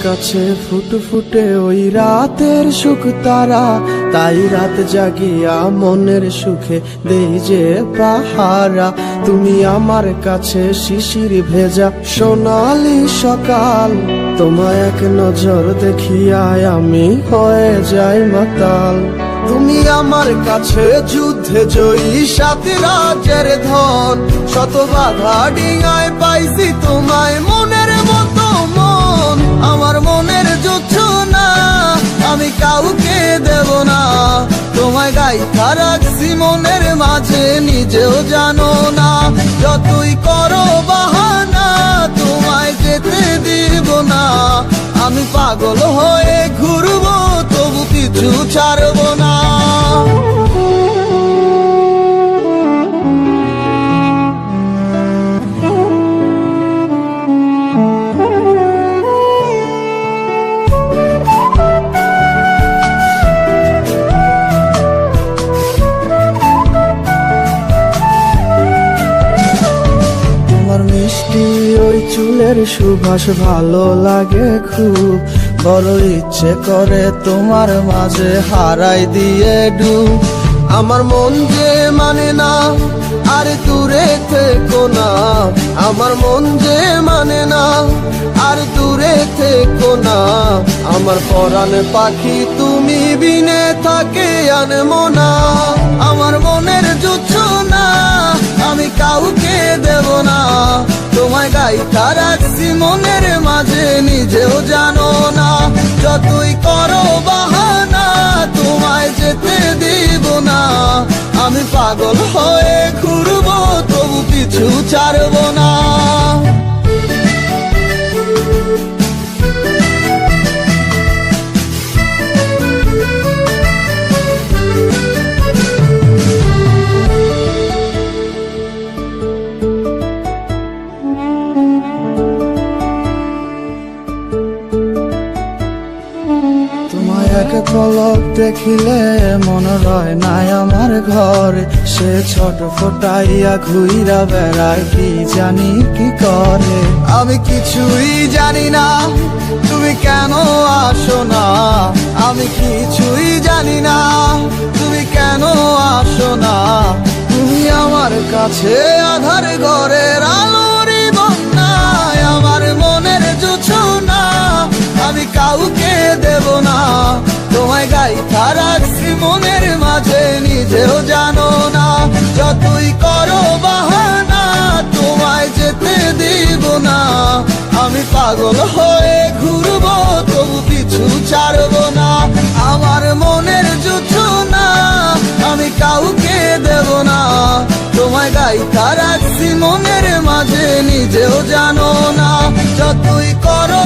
কাছে ফুটফুটে ওই রাতের সুখ তারা, তাই রাত জাগিয়া মনের সুখে দেই যে পাহারা। তুমি আমার কাছে শিশির ভেজা সোনালি সকাল, তোমায় এক নজর দেখিয়ায় আমি হয়ে যাই মাতাল। তুমি আমার কাছে যুদ্ধে জয়ী সাত রাজ্যের ধন, শত বাধা ডিঙায় পাইছি তোমায় মনের মতো মন। আমার মনের জোছনা আমি কাউকে দেব না, তোমায় গাইথা রাখছি মনের মাঝে নিজেও জানো না। যতই করো বাহানা তোমায় যেতে দিব না, আমি পাগল হয়ে ঘুরবো তবু কিছু ছাড়বো না। মিষ্টি ওই চুলের সুবাস ভালো লাগে খুব, বড় ইচ্ছে করে তোমার মাঝে হারাই দিয়ে ডুব। আমার মন যে মানে না আর দূরে থেকো না, আমার মন যে মানে না আর দূরে থেকো না। আমার পরাণ পাখি তুমি বিনে থাকে আনমো না, আমার মনের জোছনা আমি কাউকে দেব না। তোমায় গাইথা রাখছি মনের মাঝে নিজেও জানো না, যতই করো বাহানা তোমায় যেতে দিব না। আমি পাগল হয়ে ঘুরবো তবু কিছু ছাড়বো না। তোমায় এক পলক দেখিলে মনে হয় নাই আমার ঘরে, সে ছোট ফোটাইয়া ঘুইরা বেড়ায় কি জানি কি করে। আমি কিছুই জানি না তুমি কেন আসো না, আমি কিছুই জানি না তুমি কেন আসো না। তুমি আমার কাছে আধার ঘরের আলোরই বন্যায়, আমার মনের জোছনা আমি কাউকে দেব না। তোমায় গাইথা রাখছি মনের মাঝে নিজেও জানো না, যতই করো বাহানা তোমায় যেতে দিব না। আমি পাগল হয়ে ঘুরবো তবু কিছু ছাড়বো না। আমার মনের জোছনা আমি কাউকে দেব না, তোমায় গাইথা রাখছি মনের মাঝে নিজেও জানো না, যতই করো